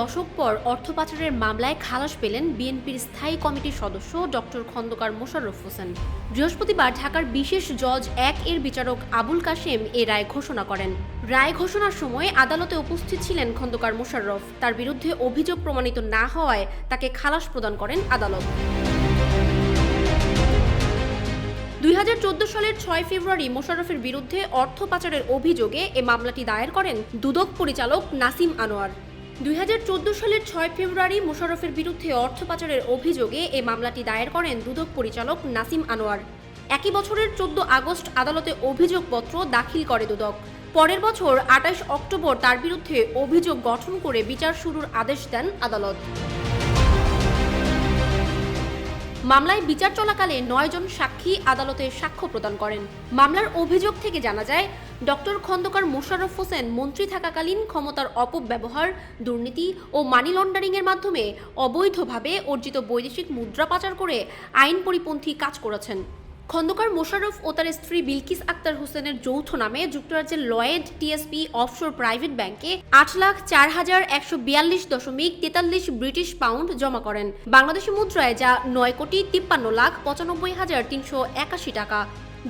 দশক পর অর্থ পাচারের মামলায় খালাস পেলেন বিএনপির স্থায়ী কমিটির সদস্য ডক্টর খন্দকার মোশাররফ হোসেন। বৃহস্পতিবার ঢাকার বিশেষ জজ ১ এর বিচারক আবুল কাশেম এ রায় ঘোষণা করেন। রায় ঘোষণার সময় আদালতে উপস্থিত ছিলেন খন্দকার মোশাররফ। তার বিরুদ্ধে অভিযোগ প্রমাণিত না হওয়ায় তাকে খালাস প্রদান করেন আদালত। 2014 সালের 6 ফেব্রুয়ারি মোশাররফের বিরুদ্ধে অর্থ পাচারের অভিযোগে এ মামলাটি দায়ের করেন দুদক পরিচালক নাসিম আনোয়ার। 2014 সালের 6 ফেব্রুয়ারি মোশাররফের বিরুদ্ধে অর্থ পাচারের অভিযোগে এ মামলাটি দায়ের করেন দুদক পরিচালক নাসিম আনোয়ার। একই বছরের 14 আগস্ট আদালতে অভিযোগপত্র দাখিল করে দুদক। পরের বছর 28 অক্টোবর তার বিরুদ্ধে অভিযোগ গঠন করে বিচার শুরুর আদেশ দেন আদালত। মামলায় বিচার চলাকালে 9 জন সাক্ষী আদালতে সাক্ষ্য প্রদান করেন। মামলার অভিযোগ থেকে জানা যায়, ডক্টর খন্দকার মোশাররফ হোসেন মন্ত্রী থাকাকালীন ক্ষমতার অপব্যবহার, দুর্নীতি ও মানি লন্ডারিংয়ের মাধ্যমে অবৈধভাবে অর্জিত বৈদেশিক মুদ্রা পাচার করে আইন পরিপন্থী কাজ করেছেন। খন্দকার মোশাররফ ও তার স্ত্রী বিলকিস আক্তার হোসেনের যৌথ নামে যুক্তরাজ্যের লয়েড টিএসপি অফশোর প্রাইভেট ব্যাংকে 8,04,142.43 ব্রিটিশ পাউন্ড জমা করেন, বাংলাদেশি মুদ্রায় যা 9,53,95,381 টাকা।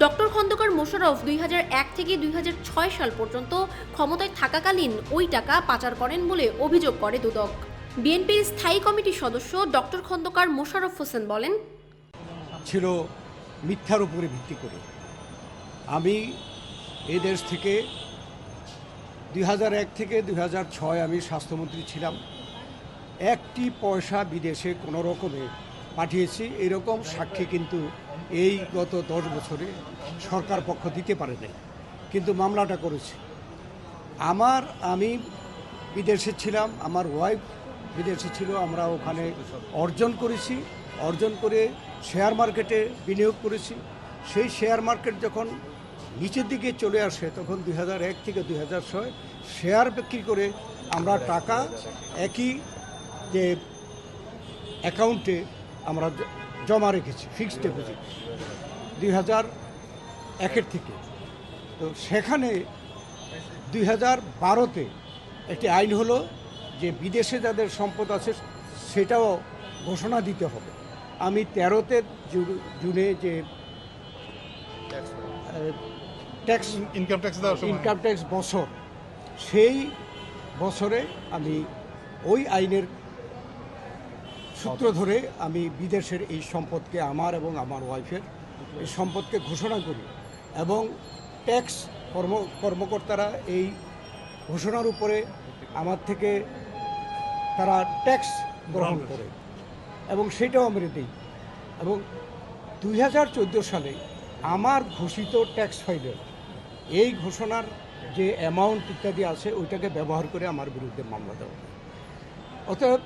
ডক্টর খন্দকার মোশাররফ 2001 থেকে 2006 সাল পর্যন্ত ক্ষমতায় থাকাকালীন ওই টাকা পাচার করেন বলে অভিযোগ করে দুদক। বিএনপির স্থায়ী কমিটির সদস্য ডক্টর খন্দকার মোশাররফ হোসেন বলেন, ছিল মিথ্যার উপরে ভিত্তি করে। আমি এই দেশ থেকে 2001 থেকে 2006 আমি স্বাস্থ্যমন্ত্রী ছিলাম। একটি পয়সা বিদেশে কোনো রকমে পাঠিয়েছি এরকম সাক্ষী কিন্তু এই গত 10 বছরে সরকার পক্ষ দিতে পারে নাই, কিন্তু মামলাটা করেছে। আমি বিদেশে ছিলাম, আমার ওয়াইফ বিদেশে ছিল, আমরা ওখানে অর্জন করেছি, অর্জন করে শেয়ার মার্কেটে বিনিয়োগ করেছি। সেই শেয়ার মার্কেট যখন নিচের দিকে চলে আসে তখন 2001 থেকে 2006 শেয়ার বিক্রি করে আমরা টাকা একই যে অ্যাকাউন্টে আমরা জমা রেখেছি, ফিক্সড ডিপোজিট 2001 থেকে। তো সেখানে 2012-তে একটি আইন হলো যে বিদেশে যাদের সম্পদ আছে সেটাও ঘোষণা দিতে হবে। আমি 13তে জুনে যে ইনকাম ট্যাক্স বছর, সেই বছরে আমি ওই আইনের সূত্র ধরে আমি বিদেশের এই সম্পদকে, আমার এবং আমার ওয়াইফের এই সম্পদকে ঘোষণা করি এবং ট্যাক্স কর্মকর্তারা এই ঘোষণার উপরে আমার থেকে তারা ট্যাক্স গ্রহণ করে এবং সেটাও আমরা দিই। এবং 2014 সালে আমার ঘোষিত ট্যাক্স ফাইলের এই ঘোষণার যে অ্যামাউন্ট ইত্যাদি আছে ওইটাকে ব্যবহার করে আমার বিরুদ্ধে মামলা দেওয়া হয়। অতএব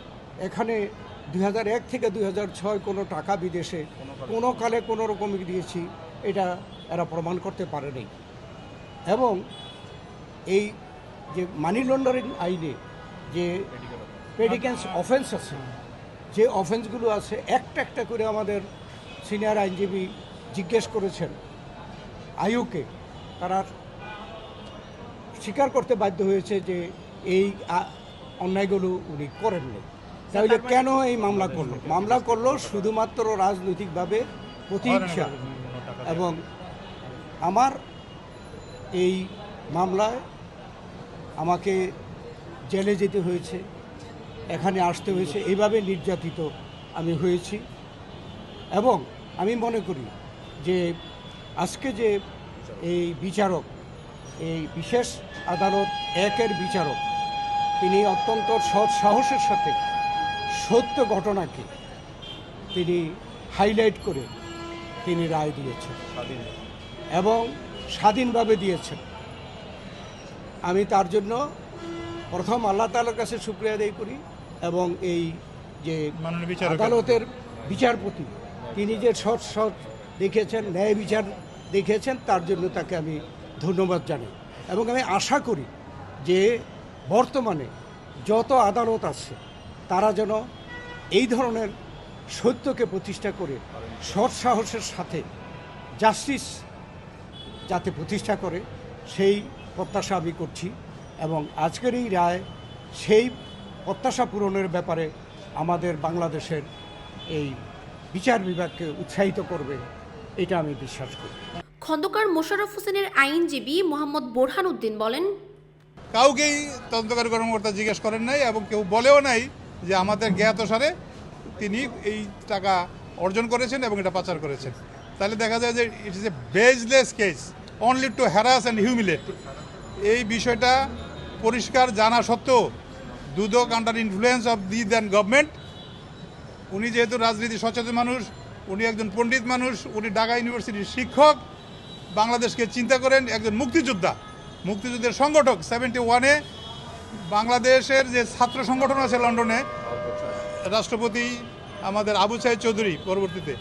এখানে 2001 থেকে 2006 কোনো টাকা বিদেশে কোনো কালে কোনো রকমই দিয়েছি এটা এরা প্রমাণ করতে পারেনি। এবং এই যে মানি লন্ডারিং আইনে যে প্রেডিকেন্স অফেন্স আছে, যে অফেন্সগুলো আছে একটা একটা করে আমাদের সিনিয়র আইনজীবী জিজ্ঞেস করেছেন আইওকে, তারা স্বীকার করতে বাধ্য হয়েছে যে এই অন্যায়গুলো উনি করেননি। তাহলে কেন এই মামলা করলো শুধুমাত্র রাজনৈতিকভাবে প্রতিহিংসা। এবং আমার এই মামলায় আমাকে জেলে যেতে হয়েছে, এখানে আসতে হয়েছে, এইভাবে নির্যাতিত আমি হয়েছি। এবং আমি মনে করি যে আজকে যে এই বিচারক, এই বিশেষ আদালত 1-এর বিচারক, তিনি অত্যন্ত সৎ সাহসের সাথে সত্য ঘটনাকে তিনি হাইলাইট করে তিনি রায় দিয়েছেন এবং স্বাধীনভাবে দিয়েছেন। আমি তার জন্য প্রথম আল্লাহ তাআলার কাছে শুকরিয়া আদায় করি এবং এই যে আদালতের বিচারপতি তিনি যে সৎ দেখিয়েছেন, ন্যায় বিচার দেখিয়েছেন, তার জন্য তাকে আমি ধন্যবাদ জানাই। এবং আমি আশা করি যে বর্তমানে যত আদালত আছে তারা যেন এই ধরনের সত্যকে প্রতিষ্ঠা করে সৎ সাহসের সাথে জাস্টিস যাতে প্রতিষ্ঠা করে সেই প্রত্যাশা আমি করছি। এবং আজকের এই রায় সেই প্রত্যাশা পূরণের ব্যাপারে আমাদের বাংলাদেশের এই বিচার বিভাগকে উৎসাহিত করবে, এটা আমি বিশ্বাস করি। খন্দকার মোশাররফ হোসেনের আইনজীবী মোহাম্মদ বোরহান উদ্দিন বলেন, কাউকেই তদন্তকারী কর্মকর্তা জিজ্ঞেস করেন নাই এবং কেউ বলেও নাই যে আমাদের জ্ঞাতসারে তিনি এই টাকা অর্জন করেছেন এবং এটা পাচার করেছেন। তাহলে দেখা যায় যে it is a baseless case only to harass and humiliate. এই বিষয়টা পরিষ্কার জানা সত্ত্বেও Dudok under influence of the then government, উনি যেহেতু রাজনীতি সচেতন মানুষ, উনি একজন পণ্ডিত মানুষ, উনি ঢাকা ইউনিভার্সিটির শিক্ষক, বাংলাদেশকে চিন্তা করেন, একজন মুক্তিযোদ্ধা, মুক্তিযুদ্ধের সংগঠক। 71-এ বাংলাদেশের যে ছাত্র সংগঠন আছে লন্ডনে, রাষ্ট্রপতি আমাদের আবু সাইদ চৌধুরী পরবর্তীতে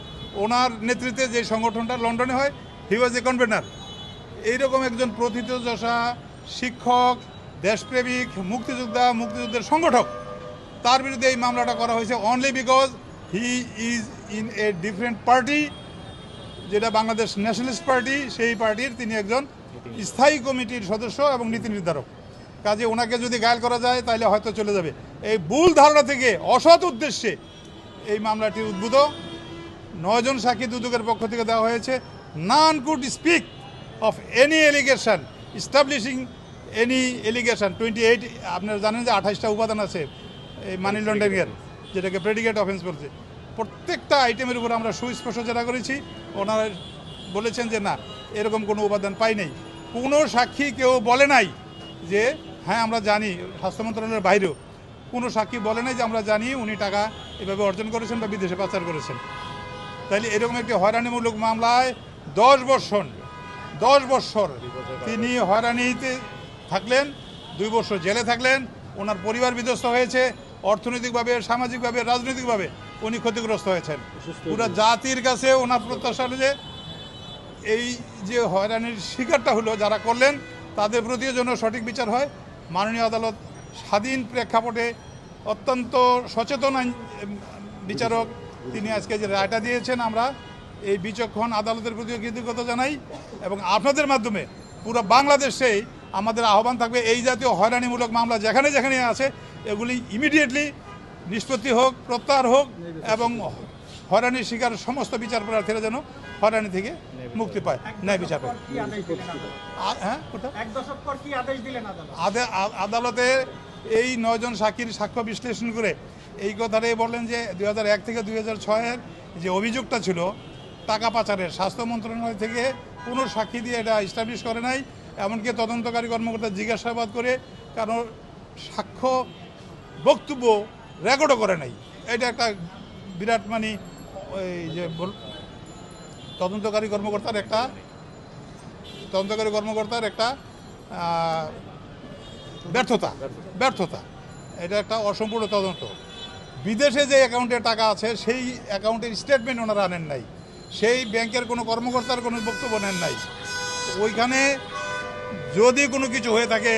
ওনার নেতৃত্বে যে সংগঠনটা লন্ডনে হয়, হি ওয়াজ এ কনভেনার। এইরকম একজন প্রথিতযশা শিক্ষক, দেশপ্রেমিক, মুক্তিযোদ্ধা, মুক্তিযুদ্ধের সংগঠক, তার বিরুদ্ধে এই মামলাটা করা হয়েছে only because he is in a different party, যেটা বাংলাদেশ ন্যাশনালিস্ট পার্টি। সেই পার্টির তিনি একজন স্থায়ী কমিটির সদস্য এবং নীতি নির্ধারক। কাজে ওনাকে যদি ঘায়েল করা যায় তাহলে হয়তো চলে যাবে। এই ভুল ধারণা থেকে অসৎ উদ্দেশ্যে এই মামলাটি উদ্ভূত। 9 জন সাক্ষী দুদকের পক্ষ থেকে দেওয়া হয়েছে। None could speak of any allegation establishing any allegation. 28 আপনারা জানেন যে 28টা উপাদান আছে এই মানি লন্ডারিংয়ের, যেটাকে প্রেডিকেট অফেন্স বলছে। প্রত্যেকটা আইটেমের উপর আমরা সুস্পষ্ট জেরা করেছি। ওনারা বলেছেন যে না, এরকম কোনো উপাদান পাই নাই। কোনো সাক্ষী কেউ বলে নাই যে হ্যাঁ আমরা জানি, স্বাস্থ্য মন্ত্রণালয়ের বাইরেও কোনো সাক্ষী বলে নাই যে আমরা জানি উনি টাকা এভাবে অর্জন করেছেন বা বিদেশে পাচার করেছেন। তাইলে এরকম একটি হয়রানিমূলক মামলায় 10 বৎসর তিনি হয়রানিতে থাকলেন, 2 বছর জেলে থাকলেন, ওনার পরিবার বিধ্বস্ত হয়েছে, অর্থনৈতিকভাবে, সামাজিকভাবে, রাজনৈতিকভাবে উনি ক্ষতিগ্রস্ত হয়েছেন। পুরো জাতির কাছে ওনার প্রত্যাশা যে এই যে হয়রানির শিকারটা হলো যারা করলেন, তাদের প্রতিও যেন সঠিক বিচার হয়। মাননীয় আদালত স্বাধীন প্রেক্ষাপটে অত্যন্ত সচেতন বিচারক, তিনি আজকে যে রায়টা দিয়েছেন, আমরা এই বিচক্ষণ আদালতের প্রতিও কৃতজ্ঞতা জানাই। এবং আপনাদের মাধ্যমে পুরো বাংলাদেশেই আমাদের আহ্বান থাকবে, এই জাতীয় হয়রানিমূলক মামলা যেখানে যেখানে আছে এগুলি ইমিডিয়েটলি নিষ্পত্তি হোক, প্রত্যাহার হোক এবং হয়রানির শিকার সমস্ত বিচার প্রার্থীরা যেন হয়রানি থেকে মুক্তি পায়, ন্যায় বিচার পায়। হ্যাঁ, আদালতে এই 9 জন সাক্ষীর সাক্ষ্য বিশ্লেষণ করে এই কথাটাই বললেন যে 2001 থেকে 2006-এর যে অভিযোগটা ছিল টাকা পাচারের, স্বাস্থ্য মন্ত্রণালয় থেকে কোনো সাক্ষী দিয়ে এটা এস্টাবলিশ করে নাই। এমনকি তদন্তকারী কর্মকর্তা জিজ্ঞাসাবাদ করে কারণ সাক্ষ্য বক্তব্য রেকর্ডও করে নাই। এটা একটা বিরাট এই যে তদন্তকারী কর্মকর্তার একটা ব্যর্থতা। এটা একটা অসম্পূর্ণ তদন্ত। বিদেশে যে অ্যাকাউন্টে টাকা আছে সেই অ্যাকাউন্টের স্টেটমেন্ট ওনারা আনেন নাই, সেই ব্যাংকের কোনো কর্মকর্তার কোনো বক্তব্য নেন নাই। ওইখানে যদি কোনো কিছু হয়ে থাকে,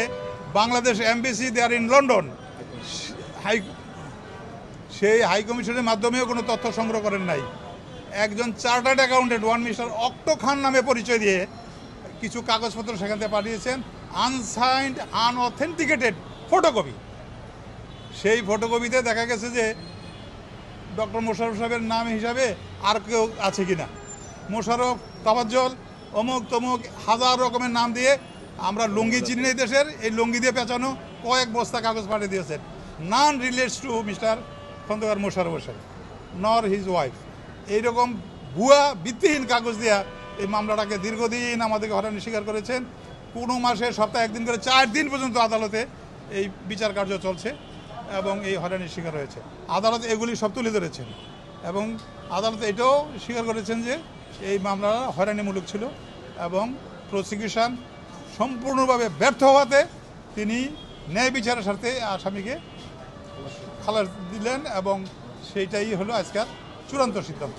Bangladesh embassy there in London, সেই হাই কমিশনের মাধ্যমেও কোনো তথ্য সংগ্রহ করেন নাই। একজন চার্টার্ড অ্যাকাউন্টেন্ট মিস্টার অক্টো খান নামে পরিচয় দিয়ে কিছু কাগজপত্র সেখান থেকে পাঠিয়েছেন, আনসাইন্ড আনঅথেন্টিকেটেড ফটোকপি। সেই ফটোকপিতে দেখা গেছে যে ডক্টর মোশাররফ সাহেবের নাম হিসাবে আর কেউ আছে কিনা, মোশাররফ, তাবাজ্জল, অমুক তমুক হাজার রকমের নাম দিয়ে, আমরা লুঙ্গি চিনি এই দেশের, এই লুঙ্গি দিয়ে পেঁচানো কয়েক বস্তা কাগজ পাঠিয়ে দিয়েছেন। None relates to mister Khondokar Mosharraf Hossain nor his wife. এইরকম ভুয়া ভিত্তিহীন কাগজ দেওয়া এই মামলাটাকে দীর্ঘদিন আমাদেরকে হয়রানি স্বীকার করেছেন। কোনো মাসে সপ্তাহে 1 দিন করে 4 দিন পর্যন্ত আদালতে এই বিচার কার্য চলছে এবং এই হয়রানির শিকার হয়েছে। আদালত এগুলি সব তুলে ধরেছেন এবং আদালত এটাও স্বীকার করেছেন যে এই মামলা হয়রানিমূলক ছিল এবং প্রসিকিউশন সম্পূর্ণভাবে ব্যর্থ হওয়াতে তিনি ন্যায় বিচারের স্বার্থে আসামিকে খালাস দিলেন এবং সেইটাই হলো আজকের চূড়ান্ত সিদ্ধান্ত।